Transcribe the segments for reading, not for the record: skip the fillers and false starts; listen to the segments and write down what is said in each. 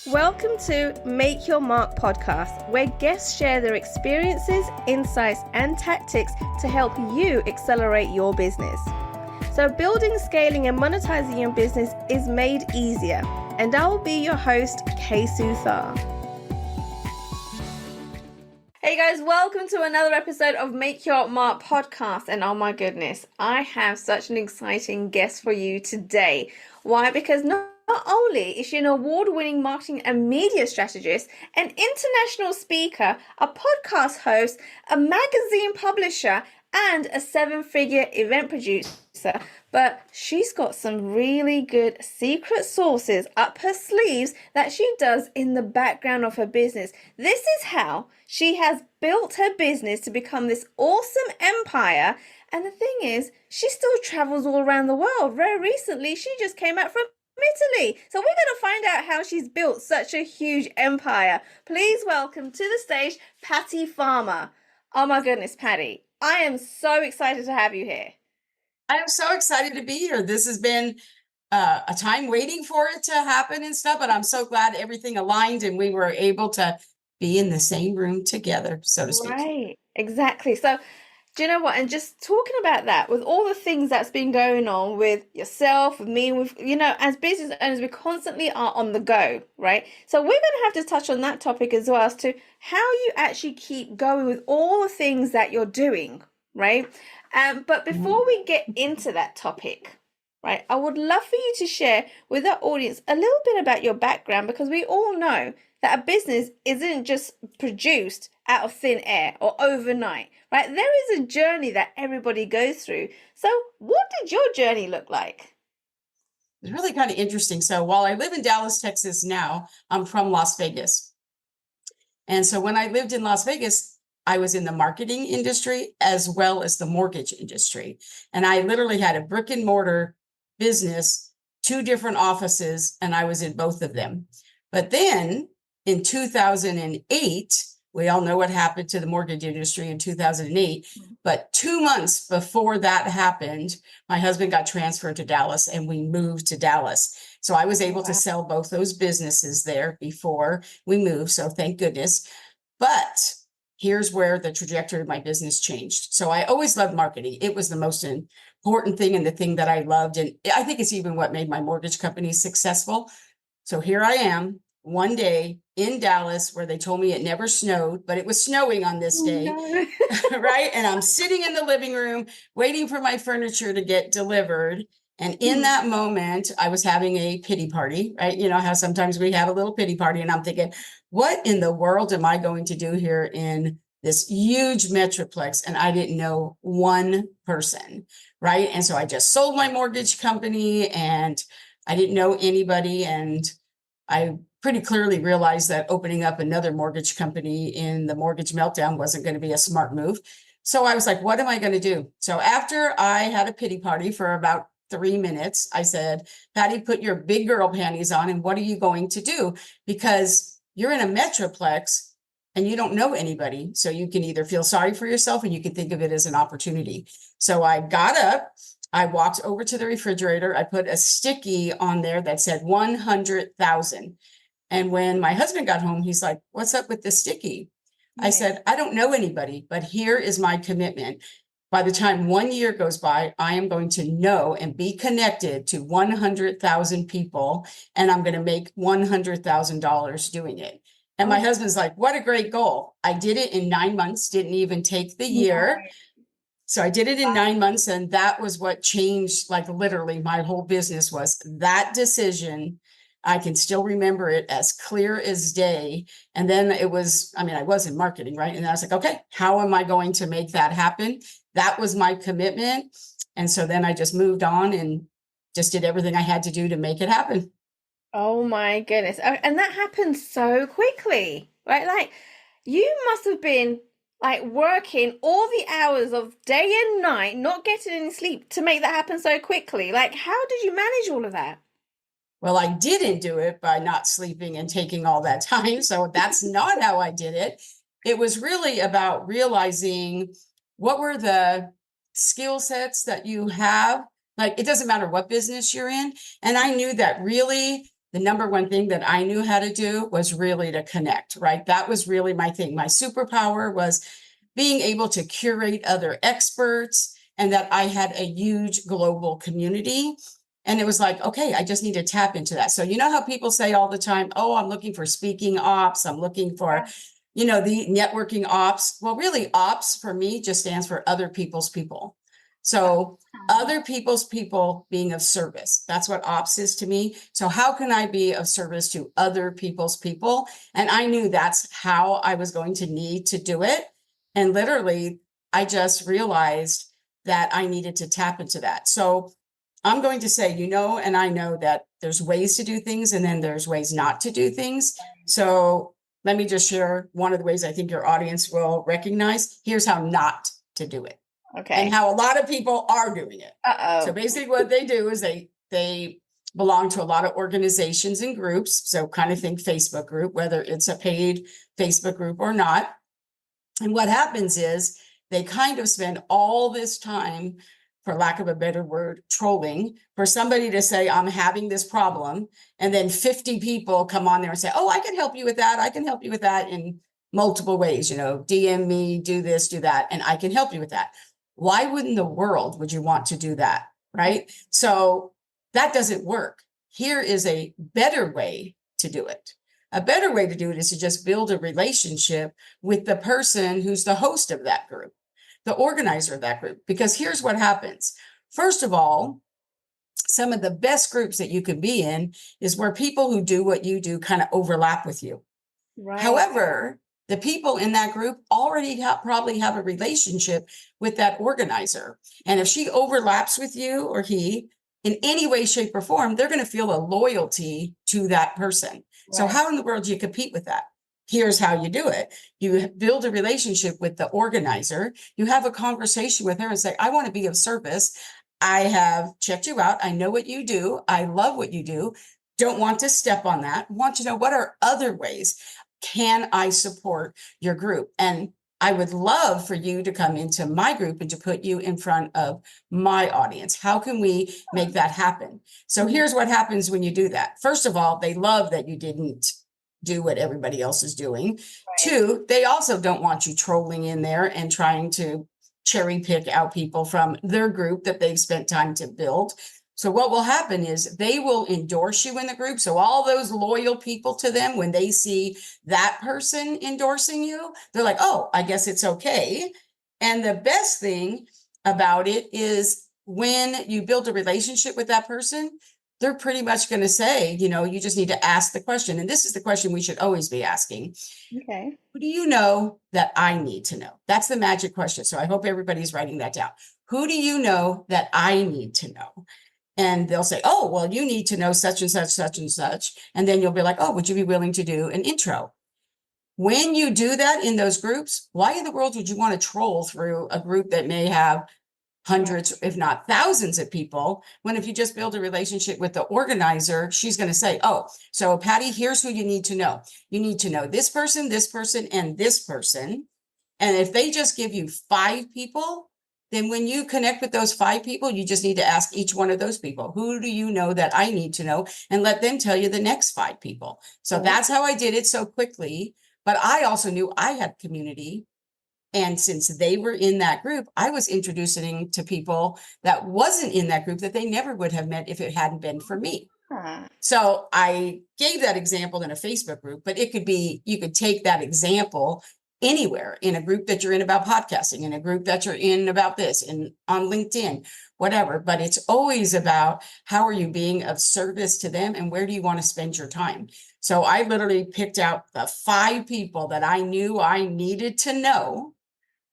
Welcome to Make Your Mark podcast, where guests share their experiences, insights, and tactics to help you accelerate your business. So building, scaling, and monetizing your business is made easier. And I will be your host, Suthar. Hey guys, welcome to another episode of Make Your Mark podcast. And oh my goodness, I have such an exciting guest for you today. Why? Because not only is she an award-winning marketing and media strategist, an international speaker, a podcast host, a magazine publisher, and a seven-figure event producer, but she's got some really good secret sauces up her sleeves that she does in the background of her business. This is how she has built her business to become this awesome empire. And the thing is, she still travels all around the world. Very recently, she just came out from Italy. So we're going to find out how she's built such a huge empire. Please welcome to the stage, Patty Farmer. Oh my goodness, Patty. I am so excited to have you here. I am so excited to be here. This has been a time waiting for it to happen and stuff, but I'm so glad everything aligned and we were able to be in the same room together, so to speak. Right, exactly. So do you know what? And just talking about that, with all the things that's been going on with yourself, with me, with, as business owners, we constantly are on the go, right? So we're going to have to touch on that topic as well as to how you actually keep going with all the things that you're doing, right? But before we get into that topic, right, I would love for you to share with our audience a little bit about your background, because we all know that a business isn't just produced out of thin air or overnight, right? There is a journey that everybody goes through. So what did your journey look like? It's really kind of interesting. So while I live in Dallas, Texas now, I'm from Las Vegas. And so when I lived in Las Vegas, I was in the marketing industry as well as the mortgage industry. And I literally had a brick and mortar business, 2 different offices, and I was in both of them. But then in 2008, we all know what happened to the mortgage industry in 2008. But 2 months before that happened, my husband got transferred to Dallas and we moved to Dallas. So I was able to sell both those businesses there before we moved. So thank goodness. But here's where the trajectory of my business changed. So I always loved marketing. It was the most important thing and the thing that I loved. And I think it's even what made my mortgage company successful. So here I am one day in Dallas where they told me it never snowed, but it was snowing on this day, right? And I'm sitting in the living room waiting for my furniture to get delivered. And in that moment, I was having a pity party, right? You know how sometimes we have a little pity party, and I'm thinking, what in the world am I going to do here in this huge metroplex? And I didn't know one person, right? And so I just sold my mortgage company and I didn't know anybody. And I pretty clearly realized that opening up another mortgage company in the mortgage meltdown wasn't going to be a smart move. So I was like, what am I going to do? So after I had a pity party for about 3 minutes, I said, Patty, put your big girl panties on. And what are you going to do? Because you're in a metroplex and you don't know anybody. So you can either feel sorry for yourself and you can think of it as an opportunity. So I got up, I walked over to the refrigerator. I put a sticky on there that said 100,000. And when my husband got home, he's like, what's up with the sticky? I said, I don't know anybody, but here is my commitment. By the time 1 year goes by, I am going to know and be connected to 100,000 people, and I'm going to make $100,000 doing it. And my husband's like, what a great goal. I did it in 9 months, didn't even take the year. So I did it in 9 months, and that was what changed, like literally my whole business was that decision. I can still remember it as clear as day. And then it was, I was in marketing, right? And I was like, okay, how am I going to make that happen? That was my commitment. And so then I just moved on and just did everything I had to do to make it happen. Oh my goodness. And that happened so quickly, right? Like you must have been like working all the hours of day and night, not getting any sleep to make that happen so quickly. Like, how did you manage all of that? Well, I didn't do it by not sleeping and taking all that time. So that's not how I did it. It was really about realizing what were the skill sets that you have. Like, it doesn't matter what business you're in. And I knew that really the number one thing that I knew how to do was really to connect, right? That was really my thing. My superpower was being able to curate other experts and that I had a huge global community. And it was like, okay, I just need to tap into that. So, you know how people say all the time, oh, I'm looking for speaking ops, I'm looking for, the networking ops. Well, really, ops for me just stands for other people's people. So, other people's people being of service. That's what ops is to me. So, how can I be of service to other people's people? And I knew that's how I was going to need to do it. And literally, I just realized that I needed to tap into that. So, I'm going to say, and I know that there's ways to do things and then there's ways not to do things. So let me just share one of the ways I think your audience will recognize. Here's how not to do it. Okay. And how a lot of people are doing it. Uh-oh. So basically what they do is they belong to a lot of organizations and groups. So kind of think Facebook group, whether it's a paid Facebook group or not. And what happens is they kind of spend all this time, for lack of a better word, trolling for somebody to say, I'm having this problem. And then 50 people come on there and say, oh, I can help you with that. I can help you with that in multiple ways, DM me, do this, do that, and I can help you with that. Why wouldn't the world would you want to do that? Right? So that doesn't work. Here is a better way to do it. A better way to do it is to just build a relationship with the person who's the host of that group, the organizer of that group. Because here's what happens. First of all, some of the best groups that you can be in is where people who do what you do kind of overlap with you. Right. However, the people in that group already probably have a relationship with that organizer. And if she overlaps with you or he in any way, shape, or form, they're going to feel a loyalty to that person. Right. So how in the world do you compete with that? Here's how you do it. You build a relationship with the organizer. You have a conversation with her and say, I want to be of service. I have checked you out. I know what you do. I love what you do. Don't want to step on that. Want to know what are other ways can I support your group? And I would love for you to come into my group and to put you in front of my audience. How can we make that happen? So here's what happens when you do that. First of all, they love that you didn't do what everybody else is doing. Right. Two, they also don't want you trolling in there and trying to cherry pick out people from their group that they've spent time to build. So what will happen is they will endorse you in the group. So all those loyal people to them, when they see that person endorsing you, they're like, oh, I guess it's okay. And the best thing about it is when you build a relationship with that person, they're pretty much going to say, you just need to ask the question. And this is the question we should always be asking. Okay. Who do you know that I need to know? That's the magic question. So I hope everybody's writing that down. Who do you know that I need to know? And they'll say, oh, well, you need to know such and such, such and such. And then you'll be like, oh, would you be willing to do an intro? When you do that in those groups, why in the world would you want to troll through a group that may have hundreds, if not thousands of people, when if you just build a relationship with the organizer, she's going to say, oh, so Patty, here's who you need to know. You need to know this person, and this person. And if they just give you 5 people, then when you connect with those 5 people, you just need to ask each one of those people, who do you know that I need to know? And let them tell you the next 5 people. So that's how I did it so quickly. But I also knew I had community. And since they were in that group, I was introducing to people that wasn't in that group that they never would have met if it hadn't been for me. So I gave that example in a Facebook group, but it could be, you could take that example anywhere in a group that you're in about podcasting, in a group that you're in about this, and on LinkedIn, whatever. But it's always about how are you being of service to them and where do you want to spend your time? So I literally picked out the 5 people that I knew I needed to know,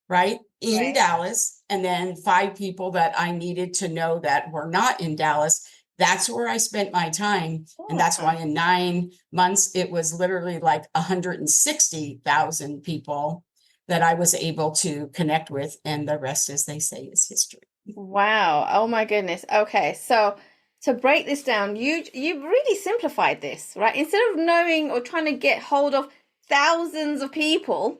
right, in Dallas, and then 5 people that I needed to know that were not in Dallas. That's where I spent my time. And that's why in 9 months, it was literally like 160,000 people that I was able to connect with. And the rest, as they say, is history. Wow. Oh my goodness. Okay. So to break this down, you really simplified this, right? Instead of knowing or trying to get hold of thousands of people,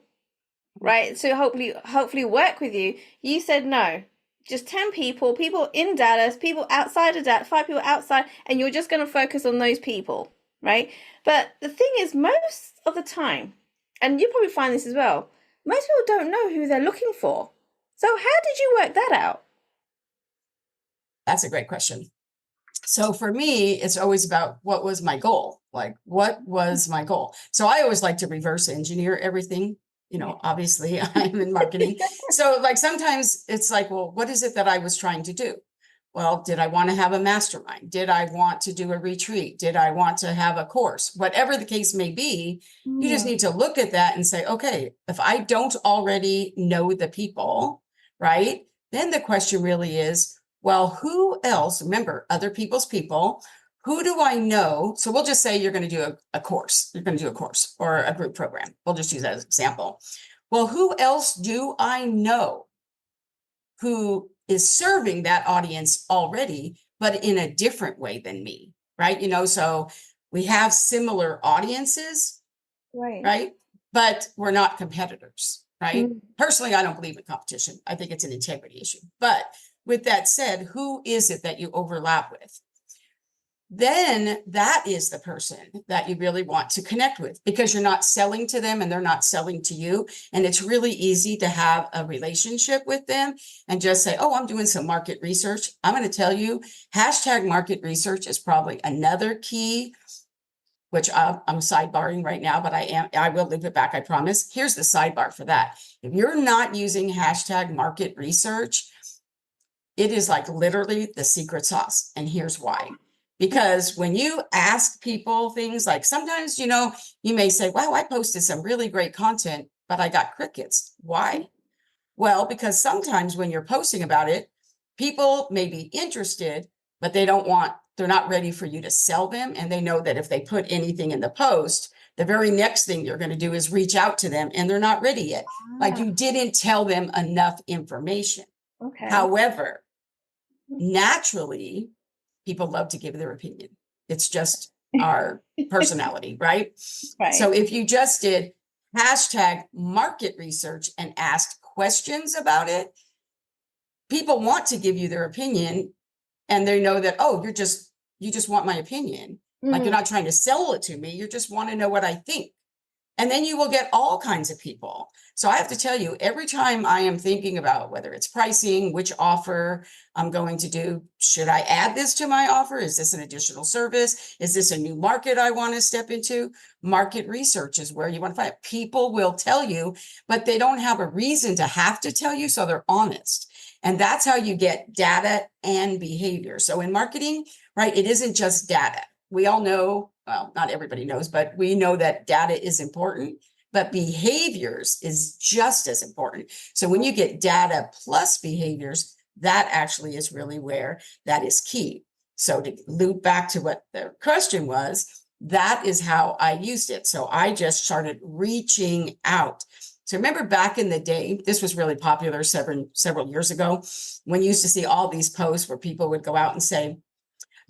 right, so hopefully work with you, you said no. Just 10 people in Dallas, people outside of Dallas, 5 people outside, and you're just going to focus on those people. right? But the thing is, most of the time, and you probably find this as well, most people don't know who they're looking for. So how did you work that out? That's a great question. So for me, it's always about what was my goal? Like, what was my goal? So I always like to reverse engineer everything. Yeah. Obviously I'm in marketing. So like sometimes it's like, well, what is it that I was trying to do? Well, did I want to have a mastermind? Did I want to do a retreat? Did I want to have a course? Whatever the case may be, you just Mm, need to look at that and say, okay, if I don't already know the people, right? Then the question really is, well, who else? Remember, other people's people. Who do I know? So we'll just say you're going to do a course. You're going to do a course or a group program. We'll just use that as an example. Well, who else do I know who is serving that audience already, but in a different way than me, right? So we have similar audiences, right. right? But we're not competitors, right? Mm, Personally, I don't believe in competition. I think it's an integrity issue. But with that said, who is it that you overlap with? Then that is the person that you really want to connect with, because you're not selling to them and they're not selling to you. And it's really easy to have a relationship with them and just say, oh, I'm doing some market research. I'm going to tell you, hashtag market research is probably another key, which I'm sidebarring right now, but I will leave it back, I promise. Here's the sidebar for that. If you're not using hashtag market research, it is like literally the secret sauce. And here's why. Because when you ask people things like, sometimes, you may say, wow, I posted some really great content, but I got crickets. Why? Well, because sometimes when you're posting about it, people may be interested, but they're not ready for you to sell them. And they know that if they put anything in the post, the very next thing you're going to do is reach out to them and they're not ready yet. Like ah, you didn't tell them enough information. okay. However, naturally, people love to give their opinion. It's just our personality, right? So Right. if you just did hashtag market research and asked questions about it, people want to give you their opinion and they know that, oh, you just want my opinion. Like you're Mm, not trying to sell it to me. You just want to know what I think. And then you will get all kinds of people. So I have to tell you, every time I am thinking about whether it's pricing, which offer I'm going to do, should I add this to my offer? Is this an additional service? Is this a new market I want to step into? Market research is where you want to find it. People will tell you, but they don't have a reason to have to tell you. So they're honest. And that's how you get data and behavior. So in marketing, right, it isn't just data. We all know, well, not everybody knows, but we know that data is important, but behaviors is just as important. So when you get data plus behaviors, that actually is really where that is key. So to loop back to what the question was, that is how I used it. So I just started reaching out. So remember back in the day, this was really popular several years ago, when you used to see all these posts where people would go out and say,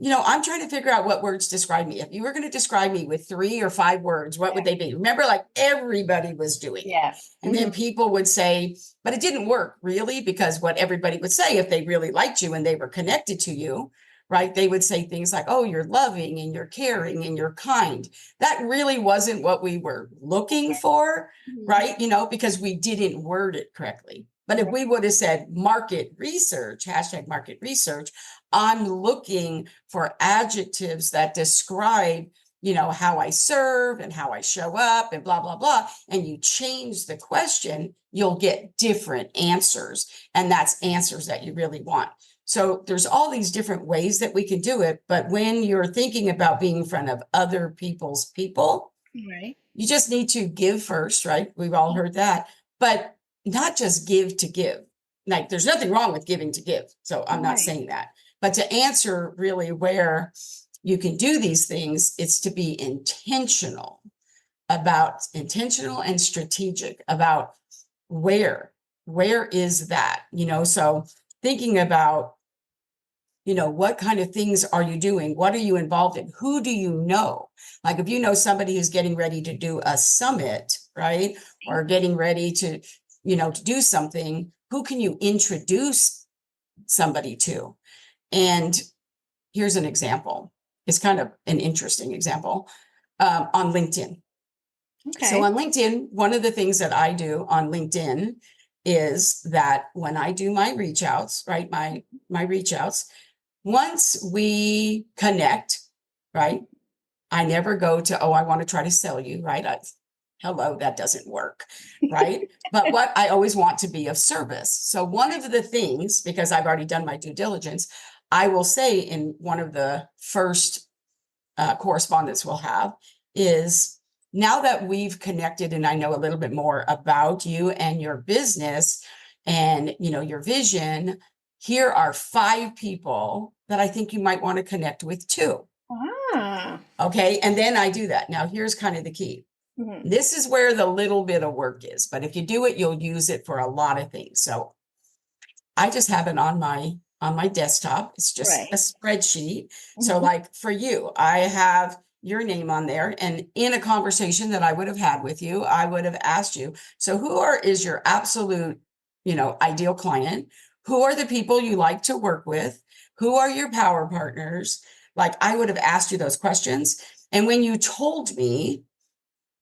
I'm trying to figure out what words describe me. If you were going to describe me with 3 or 5 words, what would they be? Remember, like everybody was doing it. yeah. And then people would say, but it didn't work really, because what everybody would say, if they really liked you and they were connected to you, right? They would say things like, oh, you're loving and you're caring and you're kind. That really wasn't what we were looking for, Mhm. right? Because we didn't word it correctly. But if Right. we would have said market research, hashtag market research, I'm looking for adjectives that describe, how I serve and how I show up and blah, blah, blah. And you change the question, you'll get different answers. And that's answers that you really want. So there's all these different ways that we can do it. But when you're thinking about being in front of other people's people, Right. you just need to give first, right? We've all heard that, but not just give to give. Like there's nothing wrong with giving to give. So I'm not Right. saying that. But to answer really where you can do these things, it's to be intentional and strategic about where is that, so thinking about, what kind of things are you doing? What are you involved in? Who do you know? Like if you know somebody who's getting ready to do a summit, right? Or getting ready to do something, who can you introduce somebody to? And here's an example. is kind of an interesting example on LinkedIn. So Okay. on LinkedIn, one of the things that I do on LinkedIn is that when I do my reach outs, right, my reach outs, once we connect, right, I never go to, oh, I want to try to sell you, right? Hello, that doesn't work, right? But what I always want to be of service. So one of the things, because I've already done my due diligence, I will say in one of the first correspondence we'll have is, now that we've connected and I know a little bit more about you and your business and, you know, your vision, here are 5 people that I think you might want to connect with too. Ah. Okay. And then I do that. Now, here's kind of the key. Mhm. This is where the little bit of work is, but if you do it, you'll use it for a lot of things. So I just have it on my desktop. It's just a Right. spreadsheet. So Mhm. like for you, I have your name on there, and in a conversation that I would have had with you, I would have asked you, so is your absolute, you know, ideal client? Who are the people you like to work with? Who are your power partners? Like, I would have asked you those questions. And when you told me,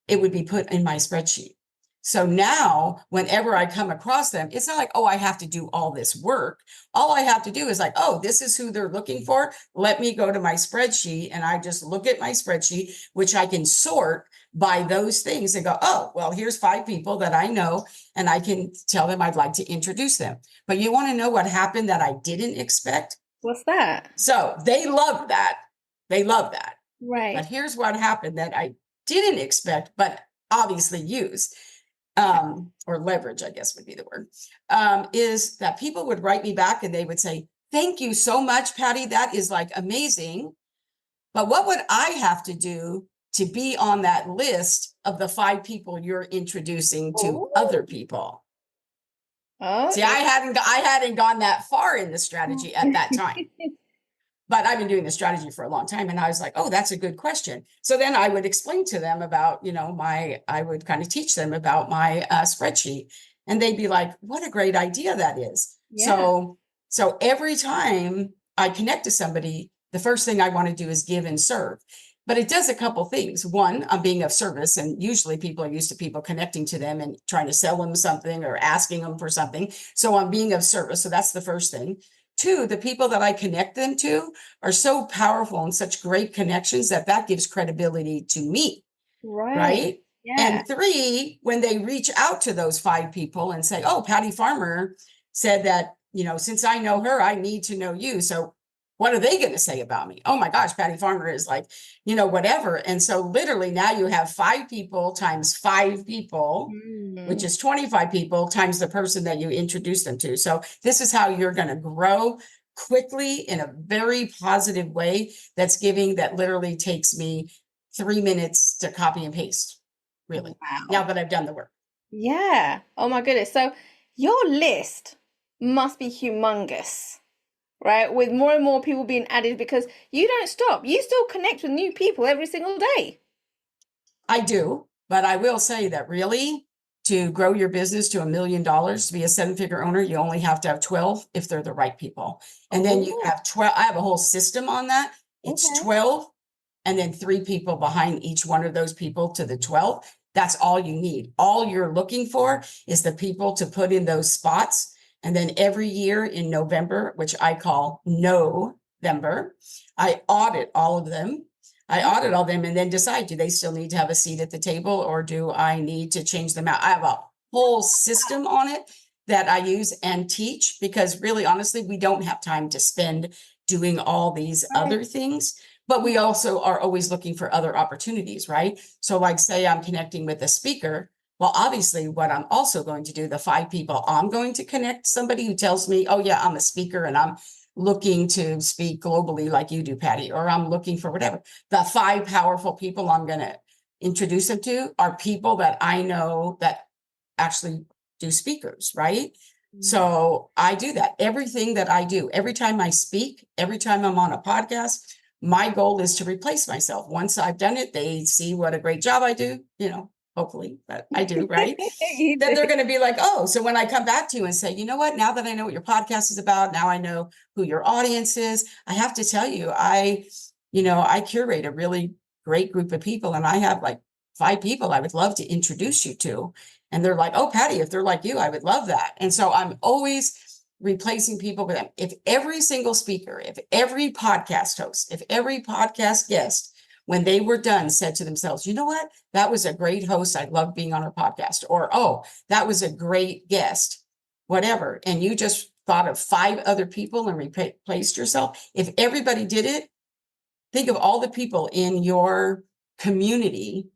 it would be put in my spreadsheet. So now, whenever I come across them, it's not like, oh, I have to do all this work. All I have to do is like, oh, this is who they're looking for. Let me go to my spreadsheet, and I just look at my spreadsheet, which I can sort by those things and go, oh, well, here's 5 people that I know, and I can tell them I'd like to introduce them. But you want to know what happened that I didn't expect? What's that? So they love that. They love that. But Right. here's what happened that I didn't expect, but obviously use, or leverage, I guess would be the word, is that people would write me back and they would say, thank you so much, Patty. That is like amazing. But what would I have to do to be on that list of the 5 people you're introducing to other Oh. people? Oh. See, I hadn't gone that far in the strategy at that time. But I've been doing the strategy for a long time. And I was like, oh, that's a good question. So then I would explain to them about, you know, I would kind of teach them about my spreadsheet. And they'd be like, what a great idea that is. Yeah. So every time I connect to somebody, the first thing I want to do is give and serve. But it does a couple things. One, I'm being of service. And usually people are used to people connecting to them and trying to sell them something or asking them for something. So I'm being of service. So that's the first thing. 2, the people that I connect them to are so powerful and such great connections that gives credibility to me, Right. right? Yeah. And 3, when they reach out to those 5 people and say, oh, Patty Farmer said that, you know, since I know her, I need to know you. So what are they going to say about me? Oh my gosh, Patty Farmer is like, you know, whatever. And so literally now you have 5 people times 5 people, which Mm. is 25 people times the person that you introduce them to. So this is how you're going to grow quickly in a very positive way. That literally takes me 3 minutes to copy and paste, really, now Wow. that I've done the work. Yeah. Oh my goodness. So your list must be humongous, right? With more and more people being added because you don't stop. You still connect with new people every single day. I do, but I will say that really, to grow your business to $1 million, to be a 7-figure owner, you only have to have 12 if they're the right people. And then you Oh, have 12. I have a whole system on that. It's okay. 12 and then 3 people behind each one of those people to the 12. That's all you need. All you're looking for is the people to put in those spots. And then every year in November, which I call November, I audit all of them. I audit all them and then decide, do they still need to have a seat at the table or do I need to change them out? I have a whole system on it that I use and teach, because really, honestly, we don't have time to spend doing all these Right. other things, but we also are always looking for other opportunities, right? So like, say I'm connecting with a speaker. Well, obviously what I'm also going to do, the 5 people I'm going to connect, somebody who tells me, oh yeah, I'm a speaker and I'm looking to speak globally like you do, Patty, or I'm looking for whatever. The 5 powerful people I'm going to introduce them to are people that I know that actually do speakers, right? So I do that. Everything that I do, every time I speak, every time I'm on a podcast, my goal is to replace myself. Once I've done it, they see what a great job I do, you know, hopefully, but I do, right? You Then do. they're going to be like, oh, so when I come back to you and say, you know what, now that I know what your podcast is about, now I know who your audience is, I have to tell you, I curate a really great group of people, and I have like 5 people I would love to introduce you to. And they're like, oh, Patty, if they're like you, I would love that. And so I'm always replacing people with them. If every single speaker, if every podcast host, if every podcast guest, when they were done, said to themselves, you know what? That was a great host. I love being on her podcast. Or, oh, that was a great guest, whatever. And you just thought of 5 other people and replaced yourself. If everybody did it, think of all the people in your community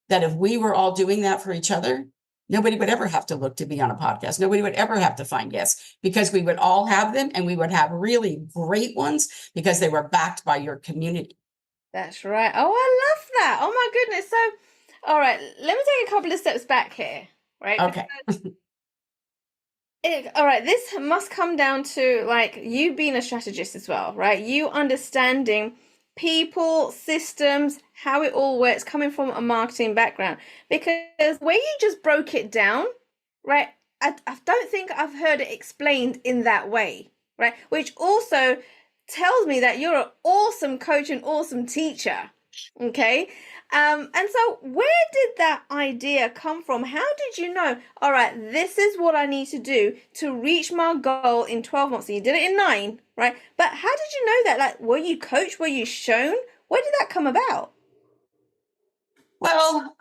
that if we were all doing that for each other, nobody would ever have to look to be on a podcast. Nobody would ever have to find guests because we would all have them, and we would have really great ones because they were backed by your community. That's right. Oh, I love that. Oh my goodness. So, all right, let me take a couple of steps back here, right? Okay. All right, this must come down to like you being a strategist as well, right? You understanding people, systems, how it all works, coming from a marketing background. Because where you just broke it down, right? I don't think I've heard it explained in that way, right? Which also tells me that you're an awesome coach and awesome teacher. Okay. And so where did that idea come from? How did you know, all right, this is what I need to do to reach my goal in 12 months? And you did it in 9, right? But how did you know that? Like, were you coached? Were you shown? Where did that come about? Well,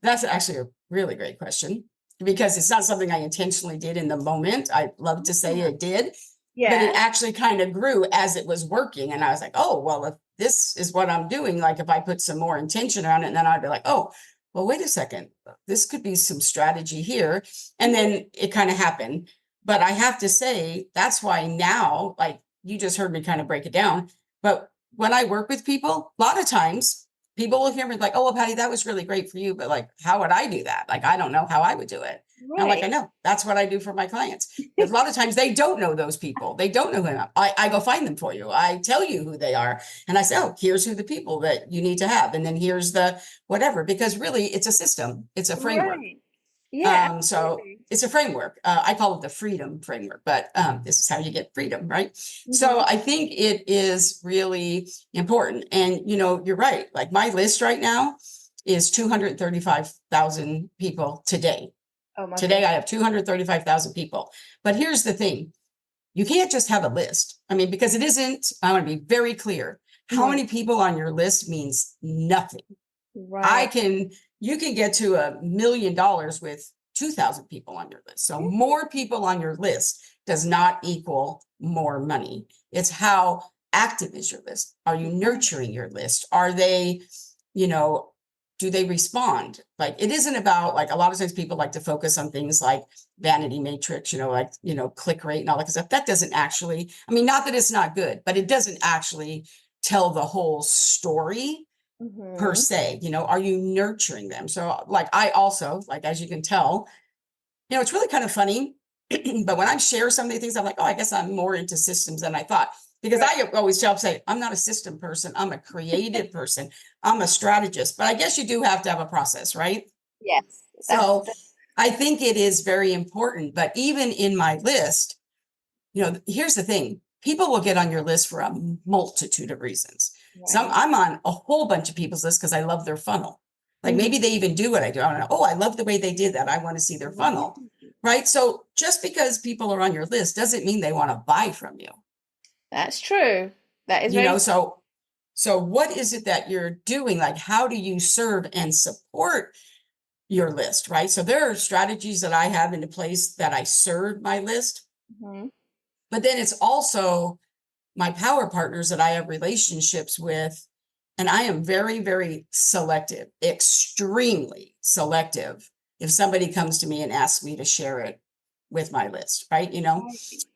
that's actually a really great question because it's not something I intentionally did in the moment. I love to say it did, but it Yeah. actually kind of grew as it was working. And I was like, oh, well, if this is what I'm doing, like if I put some more intention around it, and then I'd be like, oh, well, wait a second, this could be some strategy here. And then it kind of happened. But I have to say, that's why now, like you just heard me kind of break it down. But when I work with people, a lot of times people will hear me like, oh, well, Patty, that was really great for you. But like, how would I do that? Like, I don't know how I would do it. And I'm like, I Right. know that's what I do for my clients. Because a lot of times they don't know those people. They don't know who I go find them for you. I tell you who they are. And I say, oh, here's who the people that you need to have. And then here's the whatever, because really it's a system. It's a framework. Right. Yeah, So absolutely. it's a framework. I call it the freedom framework, but this is how you get freedom, right? So Hmm. I think it is really important. And, you're right. Like my list right now is 235,000 people today. Oh my Today I goodness. have 235,000 people. But here's the thing. You can't just have a list. I mean, because it isn't, I want to be very clear. How Mhm. many people on your list means nothing. Right. You can get to $1 million with 2,000 people on your list. So more people on your list does not equal more money. It's how active is your list? Are you nurturing your list? Are they, you know, do they respond? Like it isn't about like a lot of times people like to focus on things like vanity matrix, click rate and all that stuff. That doesn't actually, I mean, not that it's not good, but it doesn't actually tell the whole story per Hmm. se. Are you nurturing them? So like I also, like as you can tell, it's really kind of funny. But when I share some of the things, I'm like, oh, I guess I'm more into systems than I thought. Because Right. I always say, I'm not a system person. I'm a creative person. I'm a strategist. But I guess you do have to have a process, right? Yes. So I think it is very important. But even in my list, here's the thing. People will get on your list for a multitude of reasons. Right. I'm on a whole bunch of people's lists because I love their funnel. Like Mhm. maybe they even do what I do. I don't know. Oh, I love the way they did that. I want to see their funnel. Right. So just because people are on your list doesn't mean they want to buy from you. That's true. That is You very know, so what is it that you're doing? Like, how do you serve and support your list? Right. So there are strategies that I have into place that I serve my list, true. but then it's also my power partners that I have relationships with. And I am very, very selective, extremely selective. If somebody comes to me and asks me to share it with my list, right?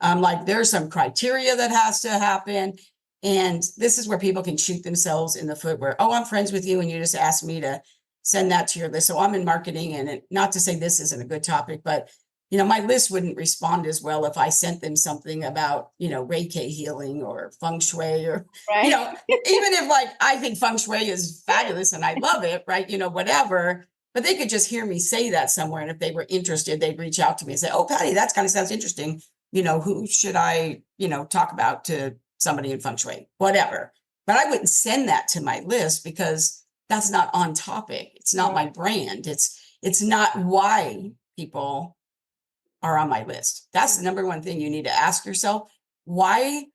Like there's some criteria that has to happen. And this is where people can shoot themselves in the foot where, oh, I'm friends with you. And you just asked me to send that to your list. So I'm in marketing, and not to say this isn't a good topic, but my list wouldn't respond as well if I sent them something about, Reiki healing or feng shui or, Right. Right. even if like I think feng shui is fabulous and I love it, right? Whatever. But they could just hear me say that somewhere. And if they were interested, they'd reach out to me and say, oh, Patty, that kind of sounds interesting. Who should I, talk about to somebody in feng shui, whatever. but I wouldn't send that to my list because that's not on topic. It's not my brand. It's not why people are on my list. That's the number one thing you need to ask yourself. Why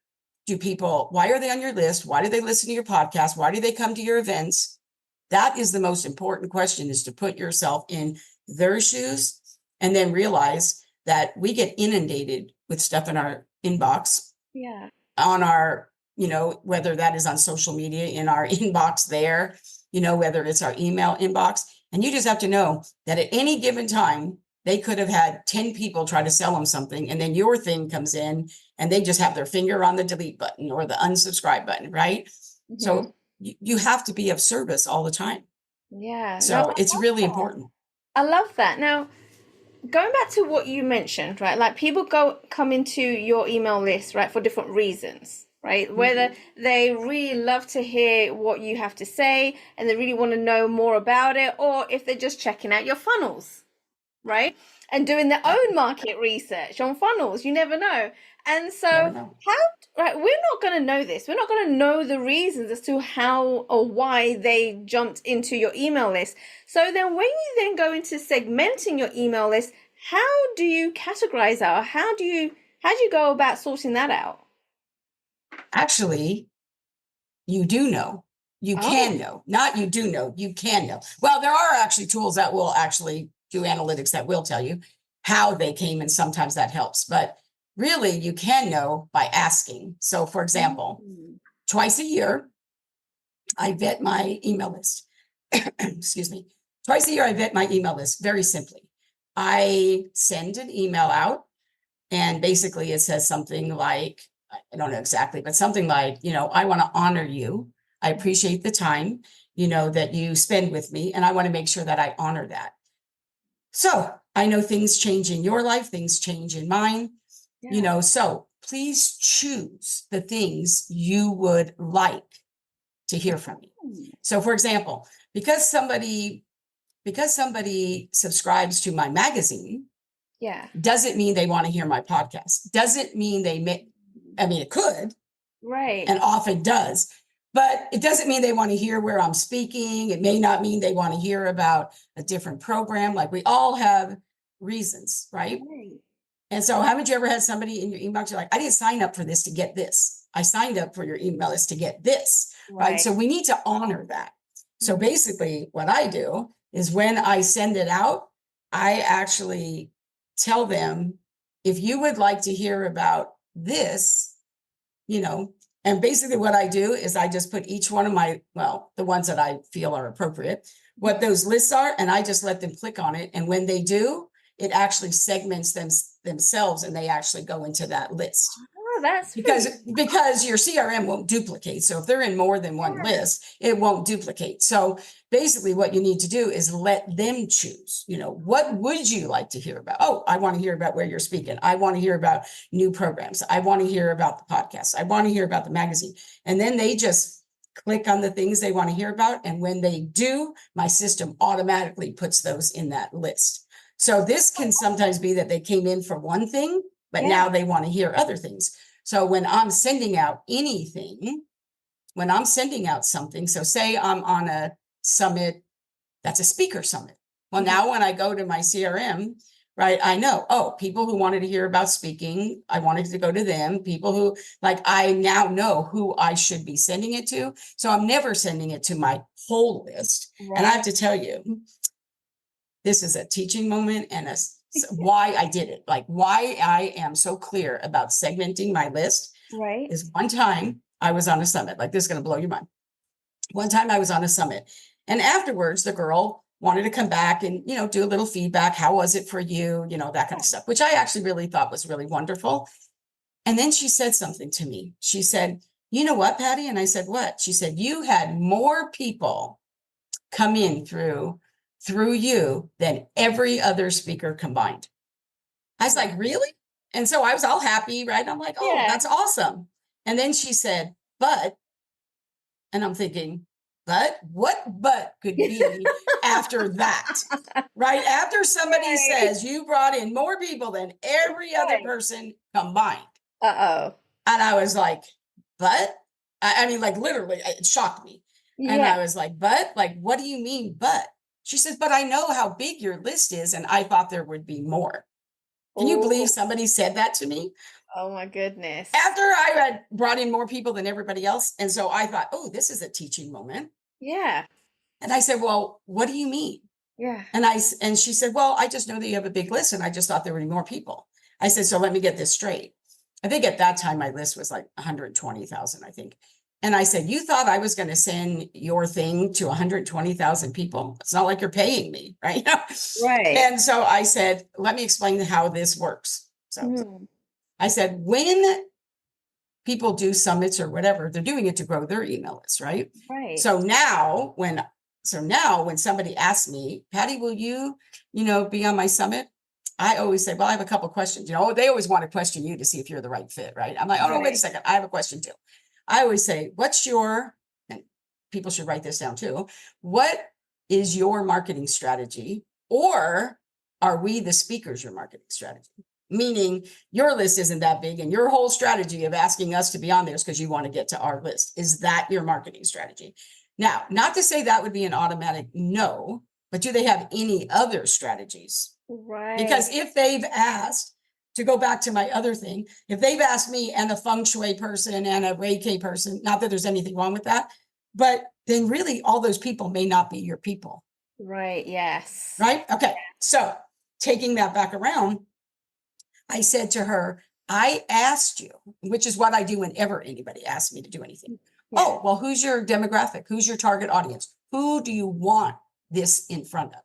are they on your list? Why do they listen to your podcast? Why do they come to your events? That is the most important question, is to put yourself in their shoes and then realize that we get inundated with stuff in our inbox. Yeah. On our, whether that is on social media, in our inbox there, whether it's our email inbox. And you just have to know that at any given time, they could have had 10 people try to sell them something. And then your thing comes in and they just have their finger on the delete button or the unsubscribe button, right? Mm-hmm. So you have to be of service all the time. Yeah. So it's really important. I love that. Now, going back to what you mentioned, right? Like people come into your email list, right, for different reasons, right? Whether they really love to hear what you have to say and they really want to know more about it, or if they're just checking out your funnels, right? And doing their own market research on funnels. You never know. And so right, we're not going to know this. We're not going to know the reasons as to how or why they jumped into your email list. So then when you then go into segmenting your email list, how do you categorize that? Or how do you go about sorting that out? Actually, you do know. You can know. Not you do know. You can know. Well, there are actually tools that will actually do analytics that will tell you how they came, and sometimes that helps. But really, you can know by asking. So, for example, twice a year, I vet my email list. Excuse me. Twice a year, I vet my email list very simply. I send an email out, and basically it says something like, I don't know exactly, but something like, I want to honor you. I appreciate the time, that you spend with me, and I want to make sure that I honor that. So I know things change in your life, things change in mine, so please choose the things you would like to hear from me. So for example, because somebody subscribes to my magazine, doesn't mean they want to hear my podcast. Doesn't mean it could, right, and often does, but it doesn't mean they want to hear where I'm speaking. It may not mean they want to hear about a different program. Like, we all have reasons, right? And so haven't you ever had somebody in your inbox, you're like, I didn't sign up for this to get this. I signed up for your email list to get this, right? So we need to honor that. So basically what I do is when I send it out, I actually tell them, if you would like to hear about this, and basically what I do is I just put each one of the ones that I feel are appropriate, what those lists are, and I just let them click on it. And when they do, it actually segments themselves, and they actually go into that list. Oh, that's because your CRM won't duplicate. So if they're in more than one list, it won't duplicate. So basically what you need to do is let them choose, what would you like to hear about? Oh, I want to hear about where you're speaking. I want to hear about new programs. I want to hear about the podcast. I want to hear about the magazine. And then they just click on the things they want to hear about. And when they do, my system automatically puts those in that list. So this can sometimes be that they came in for one thing, but now they want to hear other things. So when I'm sending out something, so say I'm on a summit, that's a speaker summit. Well, now when I go to my CRM, right, I know, people who wanted to hear about speaking, I wanted to go to them. People who, I now know who I should be sending it to. So I'm never sending it to my whole list. And I have to tell you, this is a teaching moment and why I did it. Why I am so clear about segmenting my list. Right. Is one time I was on a summit, this is going to blow your mind. One time I was on a summit, and afterwards the girl wanted to come back and, do a little feedback. How was it for you? That kind of stuff, which I actually really thought was really wonderful. And then she said something to me. She said, you know what, Patty? And I said, what? She said, you had more people come in through you than every other speaker combined. I was like, really? And so I was all happy, right? I'm like, oh, that's awesome. And then she said, but, and I'm thinking, but what but could be after that, right? After somebody says you brought in more people than every other person combined. Uh-oh. And I was like, but, I mean, like literally, it shocked me. And Yeah. I was like, what do you mean, but? She says, but I know how big your list is, and I thought there would be more. Can you believe Oh, somebody said that to me? oh my goodness. After I had brought in more people than everybody else. And so I thought, oh, this is a teaching moment. Yeah. And I said, well, what do you mean? Yeah. And she said, well, I just know that you have a big list and I just thought there would be more people. I said, so let me get this straight. I think at that time my list was like 120,000, I think. And I said, you thought I was going to send your thing to 120,000 people? It's not like you're paying me, right? Right. And so I said, let me explain how this works. So Mhm. I said, when people do summits or whatever, they're doing it to grow their email list, right? Right. So now when somebody asks me, Patty, will you, be on my summit? I always say, well, I have a couple questions. They always want to question you to see if you're the right fit, right? I'm like, oh no, wait a Right. second. I have a question too. I always say, and people should write this down too. What is your marketing strategy? Or are we the speakers your marketing strategy? Meaning your list isn't that big and your whole strategy of asking us to be on there is because you want to get to our list. Is that your marketing strategy? Now, not to say that would be an automatic no, but do they have any other strategies? Right. Because if they've asked, to go back to my other thing, if they've asked me and a feng shui person and a Reiki person, not that there's anything wrong with that, but then really all those people may not be your people, Right. Yes. right? Okay. So taking that back around, I said to her, I asked you, which is what I do whenever anybody asks me to do anything. Yeah. Oh, well, who's your demographic? Who's your target audience? Who do you want this in front of?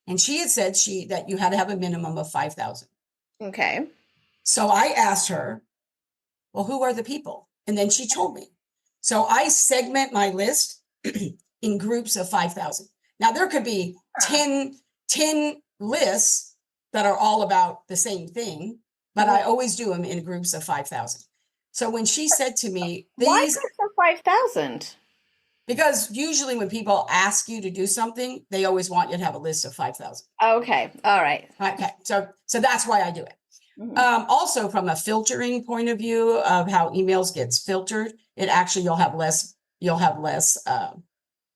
And she had said that you had to have a minimum of 5,000. Okay. So I asked her, well, who are the people? And then she told me. So I segment my list in groups of 5,000. Now there could be 10 lists that are all about the same thing, but I always do them in groups of 5,000. So when she said to me, Why groups of 5,000? because usually when people ask you to do something, they always want you to have a list of 5,000. Okay. All right. Okay. So that's why I do it. Mhm. Also from a filtering point of view of how emails gets filtered, it actually, you'll have less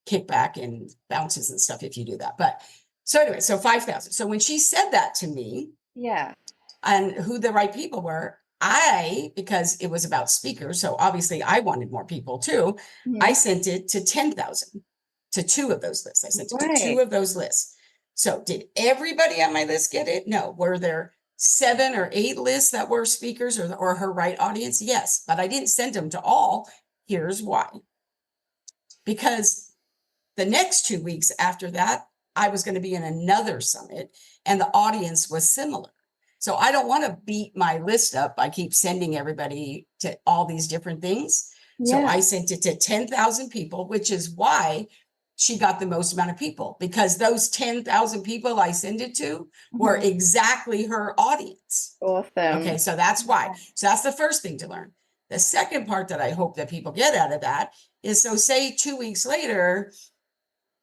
kickback and bounces and stuff if you do that. But so anyway, so 5,000. So when she said that to me Yeah. and who the right people were, because it was about speakers, so obviously I wanted more people too, I Mhm. sent it to 10,000 to two of those lists. I sent it to two Right. of those lists. So did everybody on my list get it? No. Were there 7 or 8 lists that were speakers or her right audience? Yes, but I didn't send them to all. Here's why. Because the next 2 weeks after that, I was going to be in another summit and the audience was similar. So I don't want to beat my list up. I keep sending everybody to all these different things. So Yeah. I sent it to 10,000 people, which is why she got the most amount of people, because those 10,000 people I sent it to were Mhm. exactly her audience. Awesome. Okay, so that's why. So that's the first thing to learn. The second part that I hope that people get out of that is, so say 2 weeks later,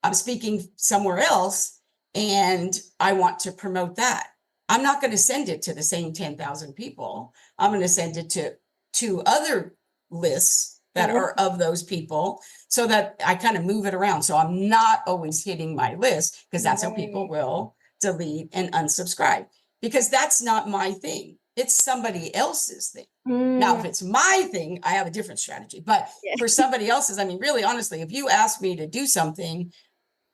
I'm speaking somewhere else and I want to promote that. I'm not going to send it to the same 10,000 people. I'm going to send it to 2 other lists that Right. are of those people so that I kind of move it around. So I'm not always hitting my list, because that's how people Right. will delete and unsubscribe, because that's not my thing. It's somebody else's thing. Now, Mm. if it's my thing, I have a different strategy. But Yeah. for somebody else's, I mean, really, honestly, if you ask me to do something,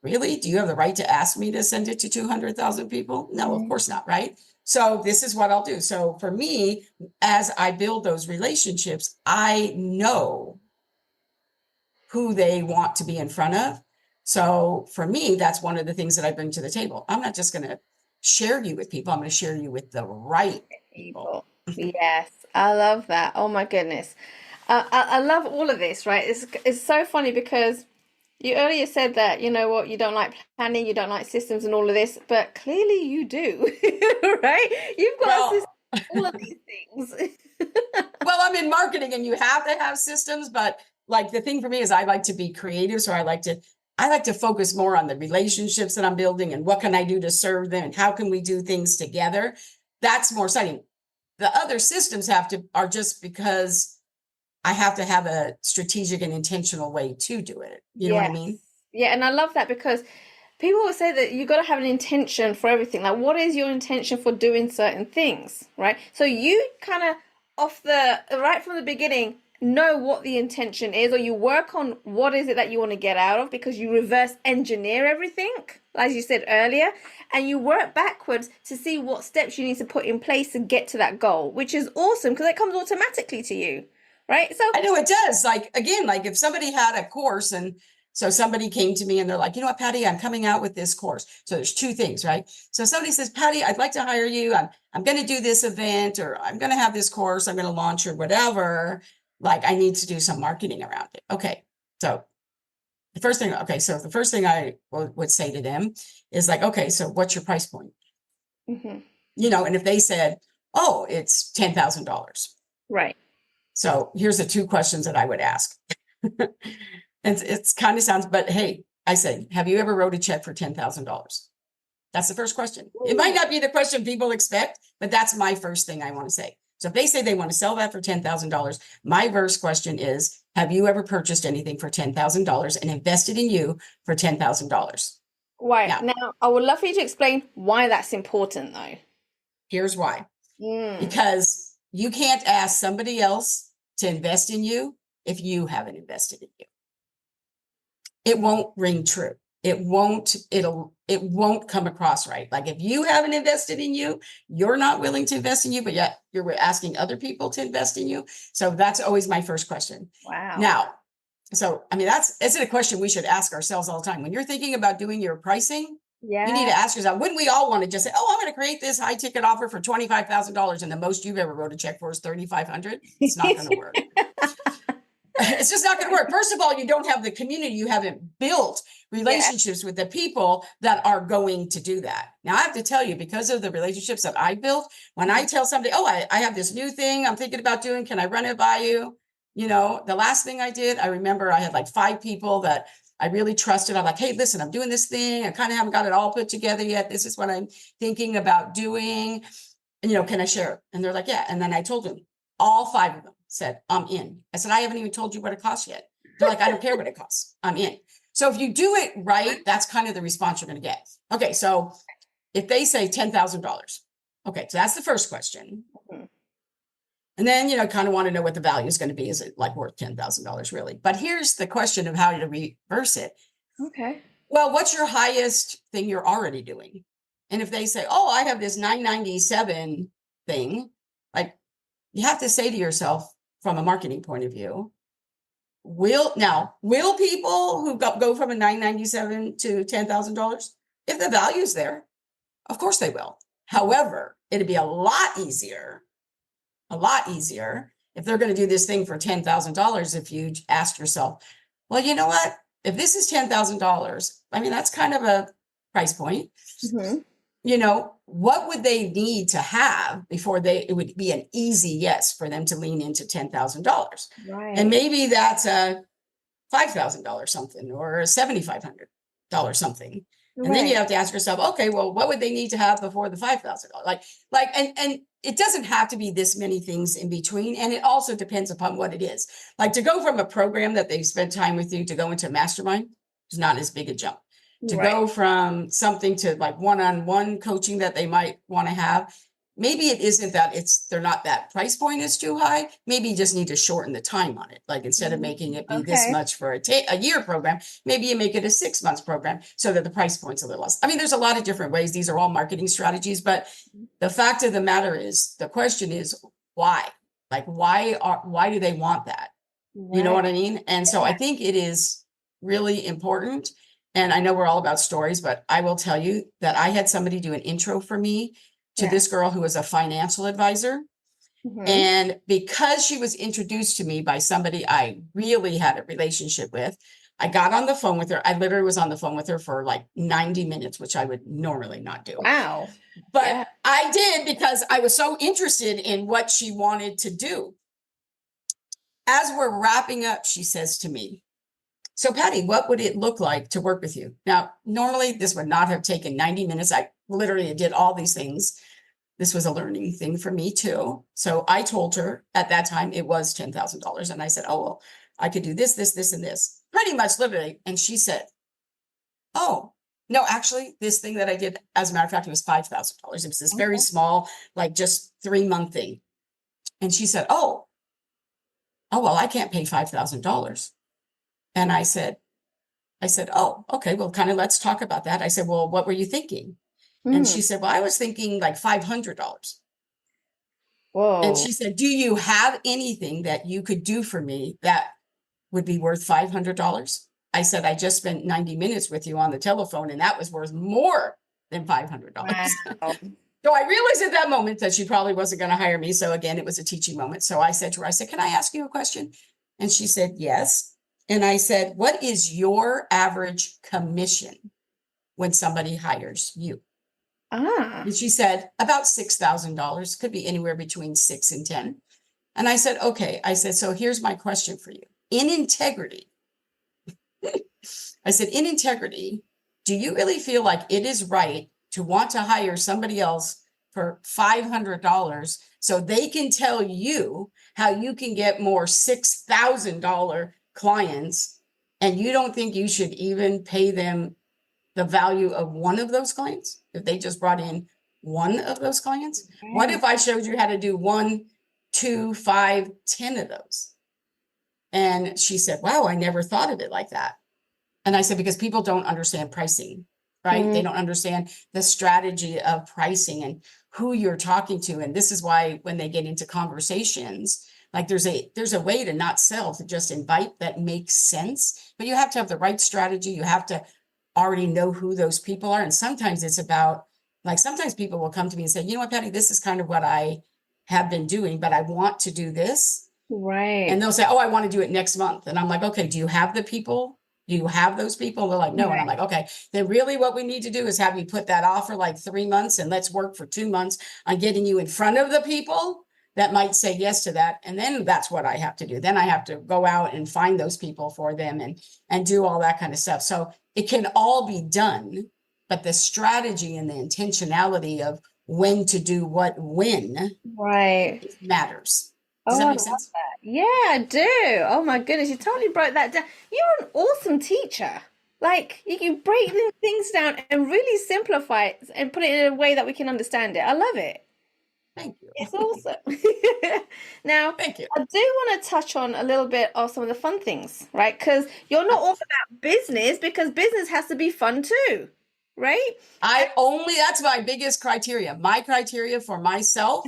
really, do you have the right to ask me to send it to 200,000 people? No, of Mhm. course not, right? So this is what I'll do. So for me, as I build those relationships, I know who they want to be in front of. So for me, that's one of the things that I bring to the table. I'm not just going to share you with people. I'm going to share you with the right people. People. Yes. I love that. Oh my goodness. I love all of this, right? It's so funny because you earlier said that, you know what, you don't like planning, you don't like systems and all of this, but clearly you do, right? You've got a system, Well, all of these things. well, I'm in marketing and you have to have systems, but like the thing for me is I like to be creative. So I like to focus more on the relationships that I'm building and what can I do to serve them and how can we do things together. That's more exciting. The other systems are just because I have to have a strategic and intentional way to do it. You know what I Yes. mean? Yeah, and I love that because people will say that you got to have an intention for everything. Like, what is your intention for doing certain things, right? So you kind of off the right from the beginning know what the intention is, or you work on what is it that you want to get out of because you reverse engineer everything, as you said earlier, and you work backwards to see what steps you need to put in place to get to that goal, which is awesome because it comes automatically to you, right? So I know it does. Like, again, like if somebody had a course and so somebody came to me and they're like, you know what, Patty, I'm coming out with this course. So there's two things, right? So somebody says, Patty, I'd like to hire you. I'm going to do this event, or I'm going to have this course I'm going to launch, or whatever. Like, I need to do some marketing around it. Okay. So the first thing I would say to them is like, okay, so what's your price point? mm-hmm. And if they said, oh, it's $10,000. Right. So here's the two questions that I would ask. It's kind of sounds, but hey, I say, have you ever wrote a check for $10,000? That's the first question. It might not be the question people expect, but that's my first thing I want to say. So if they say they want to sell that for $10,000, my first question is, have you ever purchased anything for $10,000 and invested in you for $10,000? Right. Now, I would love for you to explain why that's important, though. Here's why. Because you can't ask somebody else to invest in you if you haven't invested in you. It won't ring true. It won't come across right. Like if you haven't invested in you, you're not willing to invest in you, but yet you're asking other people to invest in you. So that's always my first question. Wow. Now, so I mean, that's a question we should ask ourselves all the time. When you're thinking about doing your pricing, you need to ask yourself, wouldn't we all want to just say, oh, I'm going to create this high ticket offer for $25,000 and the most you've ever wrote a check for is $3,500? It's not going to work. It's just not going to work. First of all, you don't have the community. You haven't built relationships with the people that are going to do that. Now, I have to tell you, because of the relationships that I built, when I tell somebody, oh, I have this new thing I'm thinking about doing, can I run it by you? The last thing I did, I remember I had like 5 people that I really trusted. I'm like, hey, listen, I'm doing this thing. I kind of haven't got it all put together yet. This is what I'm thinking about doing. And, can I share it? And they're like, yeah. And then I told them, all 5 of them said, I'm in. I said, I haven't even told you what it costs yet. They're like, I don't care what it costs. I'm in. So if you do it right, that's kind of the response you're going to get. Okay. So if they say $10,000, okay. So that's the first question. And then, kind of want to know what the value is going to be. Is it like worth $10,000 really? But here's the question of how to reverse it. Okay. Well, what's your highest thing you're already doing? And if they say, oh, I have this $997 thing, like you have to say to yourself from a marketing point of view, will people who go from a $997 to $10,000, if the value is there, of course they will. However, it'd be a lot easier if they're going to do this thing for $10,000 if you ask yourself, well, you know what? If this is $10,000, I mean, that's kind of a price point. What would they need to have before it would be an easy yes for them to lean into $10,000? Right. And maybe that's a $5,000 something or a $7,500 something. And then you have to ask yourself, okay, well, what would they need to have before the $5,000? And it doesn't have to be this many things in between. And it also depends upon what it is. Like to go from a program that they've spent time with you to go into a mastermind is not as big a jump. To go from something to like one-on-one coaching that they might want to have, maybe it isn't that they're not that price point is too high. Maybe you just need to shorten the time on it. Like instead of making it be this much for a year program, maybe you make it a 6 months program so that the price point's a little less. I mean, there's a lot of different ways. These are all marketing strategies, but the fact of the matter is, the question is why? Like, why do they want that? You know what I mean? And so I think it is really important. And I know we're all about stories, but I will tell you that I had somebody do an intro for me to this girl who was a financial advisor. And because she was introduced to me by somebody I really had a relationship with, I got on the phone with her. I literally was on the phone with her for like 90 minutes, which I would normally not do. Wow. But I did because I was so interested in what she wanted to do. As we're wrapping up, she says to me, so Patty, what would it look like to work with you? Now, normally this would not have taken 90 minutes. I literally did all these things. this was a learning thing for me too. So I told her at that time it was $10,000. And I said, oh, well, I could do this, this, this, and this. Pretty much literally. And she said, oh, no, actually, this thing that I did, as a matter of fact, it was $5,000. It was this very Okay. small, like just 3-month thing. And she said, well, I can't pay $5,000. And I said, oh, okay, well, kind of let's talk about that. I said, well, what were you thinking? And Hmm. she said, well, I was thinking like $500. And Whoa. she said, do you have anything that you could do for me that would be worth $500? I said, I just spent 90 minutes with you on the telephone, and that was worth more than $500. Wow. So I realized at that moment that she probably wasn't going to hire me. So again, it was a teaching moment. So I said to her, I said, can I ask you a question? And she said, yes. And I said, what is your average commission when somebody hires you? Ah. And she said, about $6,000, could be anywhere between 6 and 10. And I said, okay. I said, so here's my question for you. In integrity, I said, in integrity, do you really feel like it is right to want to hire somebody else for $500 so they can tell you how you can get more $6,000 clients, and you don't think you should even pay them the value of one of those clients if they just brought in one of those clients? What Right. if I showed you how to do 1, 2, 5, 10 of those? And she said, wow, I never thought of it like that. And I said, because people don't understand pricing, right? Mm. They don't understand the strategy of pricing and who you're talking to. And this is why when they get into conversations, like there's a way to not sell, to just invite that makes sense. But you have to have the right strategy. You have to already know who those people are. And sometimes it's about, like, sometimes people will come to me and say, you know what, Patty, this is kind of what I have been doing, but I want to do this. And Right. they'll say, oh, I want to do it next month. And I'm like, okay, do you have the people? Do you have those people? And they're like, no. And I'm Right. like, okay, then really what we need to do is have you put that off for like 3 months, and let's work for 2 months on getting you in front of the people that might say yes to that. And then that's what I have to do. Then I have to go out and find those people for them and do all that kind of stuff. So it can all be done, but the strategy and the intentionality of when to do what when Right. matters. Does Oh, that I make love sense? that. Yeah, I do. Oh my goodness, you totally broke that down. You're an awesome teacher. Like you can break things down and really simplify it and put it in a way that we can understand it. I love it. Thank you. It's awesome. Now, Thank you. I do want to touch on a little bit of some of the fun things, right? Because you're not all about business, because business has to be fun too, right? That's my biggest criteria. My criteria for myself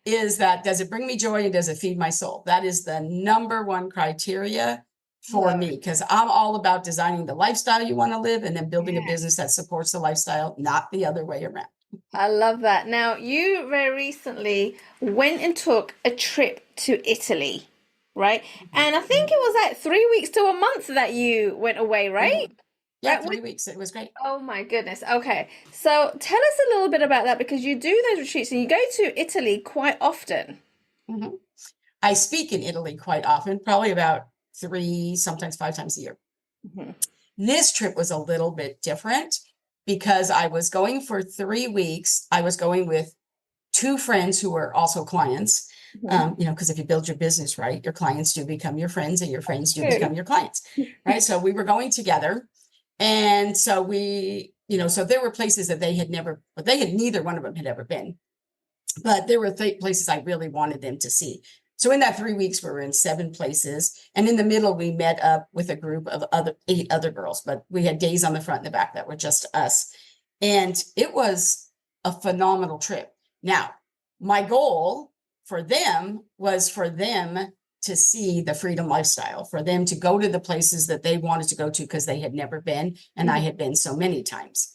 is that, does it bring me joy and does it feed my soul? That is the number one criteria for Love me, because I'm all about designing the lifestyle you want to live and then building a it. business that supports the lifestyle, not the other way around. I love that. Now, you very recently went and took a trip to Italy, right? And I think it was like 3 weeks to a month that you went away, right? Mhm. Yeah, Right. 3 weeks. It was great. Oh my goodness. Okay. So tell us a little bit about that, because you do those retreats and you go to Italy quite often. Mhm. I speak in Italy quite often, probably about 3, sometimes 5 times a year. Mhm. This trip was a little bit different because I was going for 3 weeks. I was going with 2 friends who were also clients. Mhm. Because if you build your business right, your clients do become your friends and your friends do True. become your clients, right? So we were going together. And so so there were places that neither one of them had ever been, but there were places I really wanted them to see. So in that 3 weeks, we were in 7 places. And in the middle, we met up with a group of 8 other girls, but we had days on the front and the back that were just us. And it was a phenomenal trip. Now, my goal for them was for them to see the freedom lifestyle, for them to go to the places that they wanted to go to because they had never been, and I Mhm. had been so many times.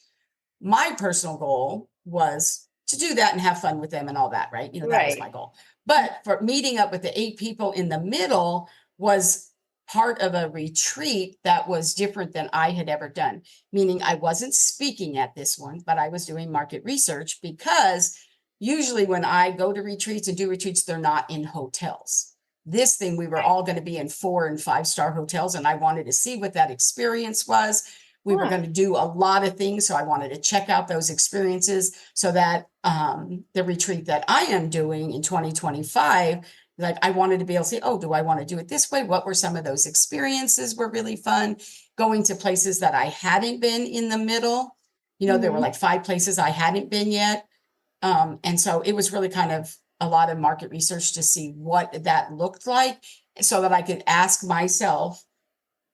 My personal goal was to do that and have fun with them and all that, right? That was Right. my goal. But for meeting up with the 8 people in the middle was part of a retreat that was different than I had ever done, meaning I wasn't speaking at this one, but I was doing market research, because usually when I go to retreats and do retreats, they're not in hotels. This thing, we were all going to be in 4 and 5 star hotels, and I wanted to see what that experience was. We were going to do a lot of things. So I wanted to check out those experiences so that the retreat that I am doing in 2025, like I wanted to be able to say, oh, do I want to do it this way? What were some of those experiences were really fun? Going to places that I hadn't been in the middle. There were like 5 places I hadn't been yet. And so it was really kind of a lot of market research to see what that looked like so that I could ask myself,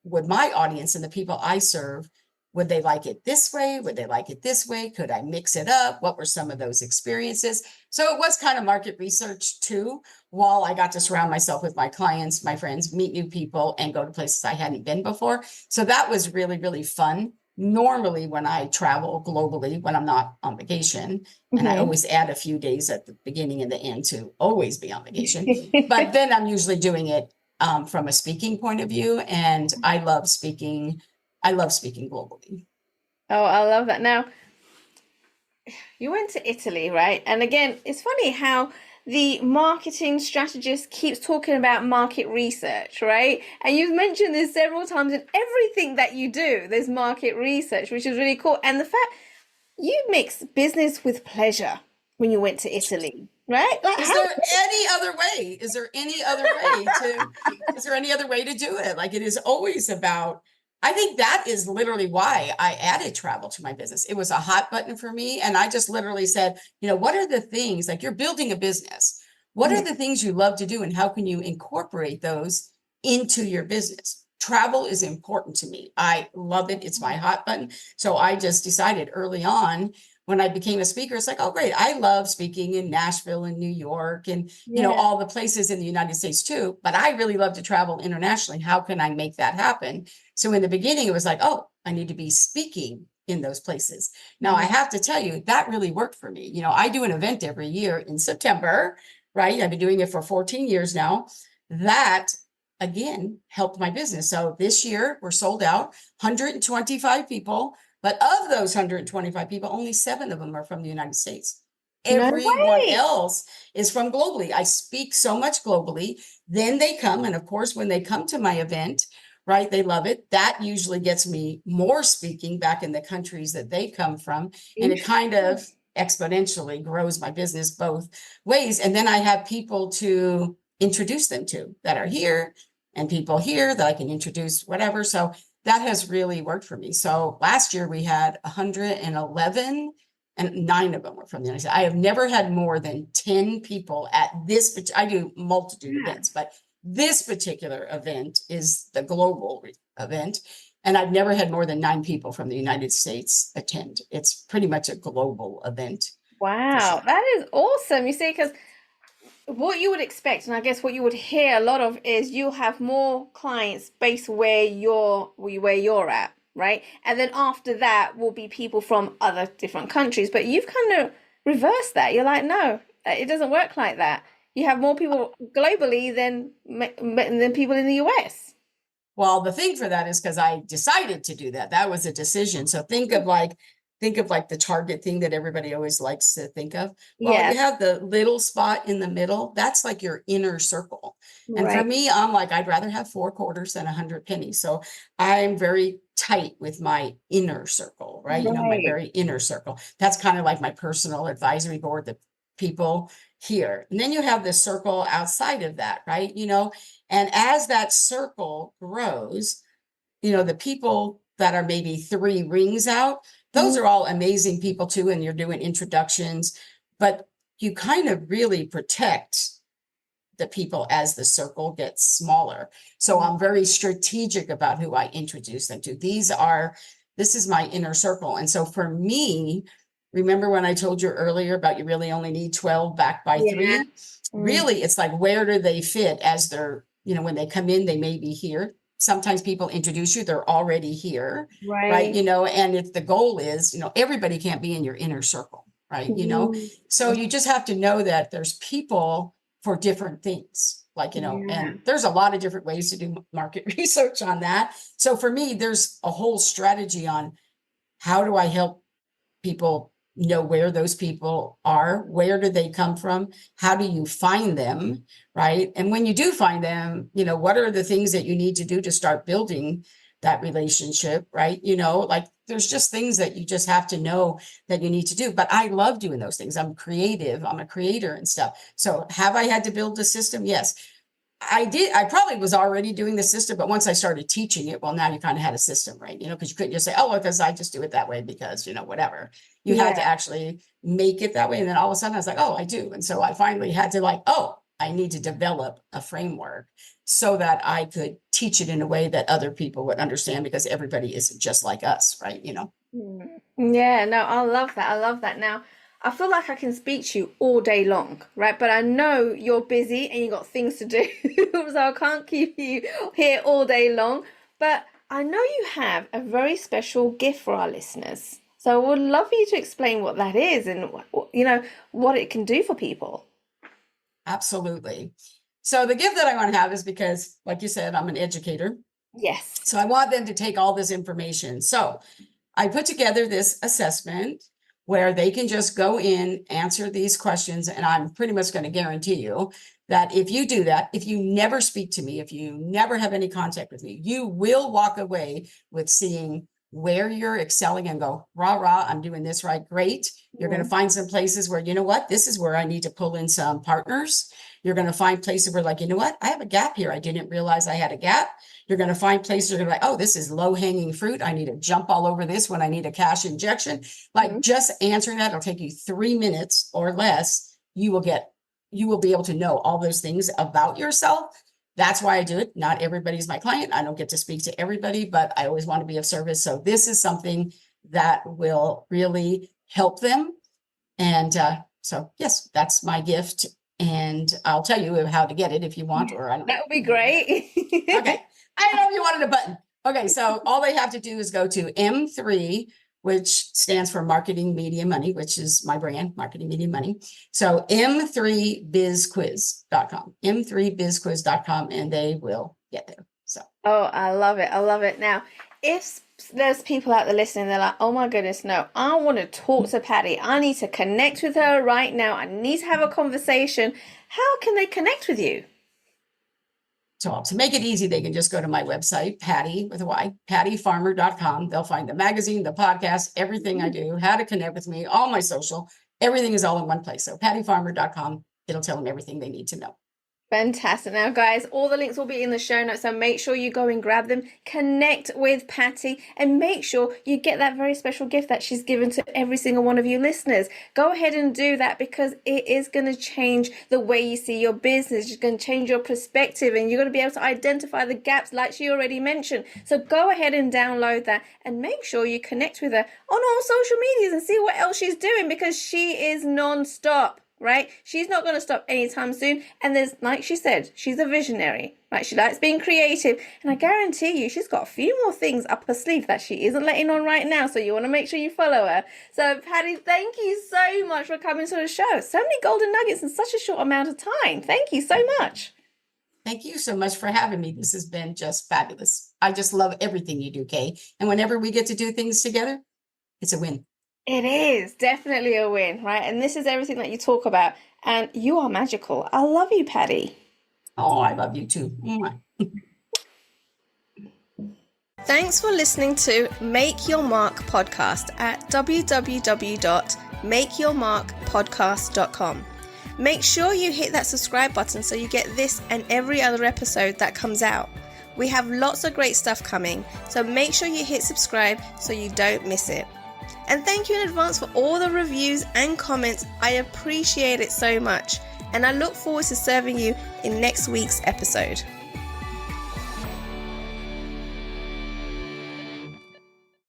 would my audience and the people I serve, would they like it this way? Would they like it this way? Could I mix it up? What were some of those experiences? So it was kind of market research too, while I got to surround myself with my clients, my friends, meet new people, and go to places I hadn't been before. So that was really, really fun. Normally, when I travel globally, when I'm not on vacation, and I always add a few days at the beginning and the end to always be on vacation, but then I'm usually doing it from a speaking point of view, and I love speaking. I love speaking globally. Oh, I love that. Now, you went to Italy, right? And again, it's funny how the marketing strategist keeps talking about market research, right? And you've mentioned this several times in everything that you do, there's market research, which is really cool. And the fact you mix business with pleasure when you went to Italy, right? Like, Is how? there any other way? Is there any other way to, is there any other way to do it? Like, it is always about, I think that is literally why I added travel to my business. It was a hot button for me. And I just literally said, what are the things, like, you're building a business. What are the things you love to do, and how can you incorporate those into your business? Travel is important to me. I love it. It's my hot button. So I just decided early on, when I became a speaker, it's like, oh, great. I love speaking in Nashville and New York and, Yeah. all the places in the United States too. But I really love to travel internationally. How can I make that happen? So in the beginning, it was like, oh, I need to be speaking in those places. Now, I have to tell you, that really worked for me. I do an event every year in September, right? I've been doing it for 14 years now. That again helped my business. So this year we're sold out, 125 people. But of those 125 people, only 7 of them are from the United States. No Everyone way. else is from globally. I speak so much globally. Then they come. And of course, when they come to my event, right, they love it. That usually gets me more speaking back in the countries that they come from. And it kind of exponentially grows my business both ways. And then I have people to introduce them to that are here, and people here that I can introduce, whatever. So that has really worked for me. So last year we had 111, and 9 of them were from the United States. I have never had more than 10 people at this. I do multitude events, but this particular event is the global event. And I've never had more than 9 people from the United States attend. It's pretty much a global event. Wow, that is awesome. You see, because what you would expect, and I guess what you would hear a lot of, is you'll have more clients based where you're at, right? And then after that will be people from other different countries. But you've kind of reversed that. You're like, no, it doesn't work like that. You have more people globally than people in the US. Well, the thing for that is because I decided to do that. That was a decision. So think of like the target thing that everybody always likes to think of. Well, Yeah, you have the little spot in the middle. That's like your inner circle. And for right, me, I'm like, I'd rather have 4 quarters than 100 pennies. So I'm very tight with my inner circle, right? My right. very inner circle. That's kind of like my personal advisory board, the people here. And then you have the circle outside of that, right? And as that circle grows, the people that are maybe 3 rings out, those are all amazing people too. And you're doing introductions, but you kind of really protect the people as the circle gets smaller. So I'm very strategic about who I introduce them to. This is my inner circle. And so for me, remember when I told you earlier about you really only need 12 backed by Yeah. 3? Really, it's like, where do they fit as they're, when they come in, they may be here. Sometimes people introduce you, they're already here, right? Right. And if the goal is, everybody can't be in your inner circle, right? So you just have to know that there's people for different things, like, Yeah. and there's a lot of different ways to do market research on that. So for me, there's a whole strategy on how do I help people know where those people are, where do they come from, how do you find them, right? And when you do find them, what are the things that you need to do to start building that relationship, right? Like there's just things that you just have to know that you need to do. But I love doing those things. I'm creative. I'm a creator and stuff. So have I had to build a system? Yes. I did. I probably was already doing the system, but once I started teaching it, well, now you kind of had a system, right? Because you couldn't just say, oh, well, because I just do it that way because, whatever. You had to Yeah. actually make it that way. And then all of a sudden I was like, oh, I do. And so I finally had to like, oh, I need to develop a framework so that I could teach it in a way that other people would understand because everybody isn't just like us, right? Yeah, no, I love that. I love that. Now, I feel like I can speak to you all day long, right? But I know you're busy and you got things to do, so I can't keep you here all day long. But I know you have a very special gift for our listeners. So I would love for you to explain what that is and what it can do for people. Absolutely. So the gift that I want to have is because, like you said, I'm an educator. Yes. So I want them to take all this information. So I put together this assessment where they can just go in, answer these questions, and I'm pretty much going to guarantee you that if you do that, if you never speak to me, if you never have any contact with me, you will walk away with seeing where you're excelling and go, rah, rah, I'm doing this right. Great. You're going to find some places where, this is where I need to pull in some partners. You're going to find places where like, I have a gap here. I didn't realize I had a gap. You're going to find places you're going to be like, oh, this is low hanging fruit. I need to jump all over this when I need a cash injection. Like just answering that, it'll take you 3 minutes or less. You will be able to know all those things about yourself. That's why I do it. Not everybody's my client. I don't get to speak to everybody, but I always want to be of service. So this is something that will really help them. And so, yes, that's my gift. And I'll tell you how to get it if you want, or I don't know. That would be great. Okay. I don't know if you wanted a button. Okay. So all they have to do is go to M3, which stands for Marketing Media Money, which is my brand, Marketing Media Money. So M3bizquiz.com, M3bizquiz.com, and they will get there. So. Oh, I love it. I love it. Now, if there's people out there listening, they're like, oh my goodness, no, I want to talk to Patty. I need to connect with her right now. I need to have a conversation. How can they connect with you? So to make it easy, they can just go to my website, Patty with a Y, pattyfarmer.com. They'll find the magazine, the podcast, everything I do, how to connect with me, all my social, everything is all in one place. So pattyfarmer.com, it'll tell them everything they need to know. Fantastic. Now, guys, all the links will be in the show notes, so make sure you go and grab them, connect with Patty, and make sure you get that very special gift that she's given to every single one of you listeners. Go ahead and do that because it is going to change the way you see your business. It's going to change your perspective, and you're going to be able to identify the gaps like she already mentioned. So go ahead and download that and make sure you connect with her on all social medias and see what else she's doing because she is non-stop. Right? She's not going to stop anytime soon. And there's, like she said, she's a visionary, right? She likes being creative. And I guarantee you, she's got a few more things up her sleeve that she isn't letting on right now. So you want to make sure you follow her. So Patty, thank you so much for coming to the show. So many golden nuggets in such a short amount of time. Thank you so much. Thank you so much for having me. This has been just fabulous. I just love everything you do, Kay. And whenever we get to do things together, it's a win. It is definitely a win, right? And this is everything that you talk about. And you are magical. I love you, Patty. Oh, I love you too. Thanks for listening to Make Your Mark podcast at www.makeyourmarkpodcast.com. Make sure you hit that subscribe button so you get this and every other episode that comes out. We have lots of great stuff coming, so make sure you hit subscribe so you don't miss it. And thank you in advance for all the reviews and comments. I appreciate it so much. And I look forward to serving you in next week's episode.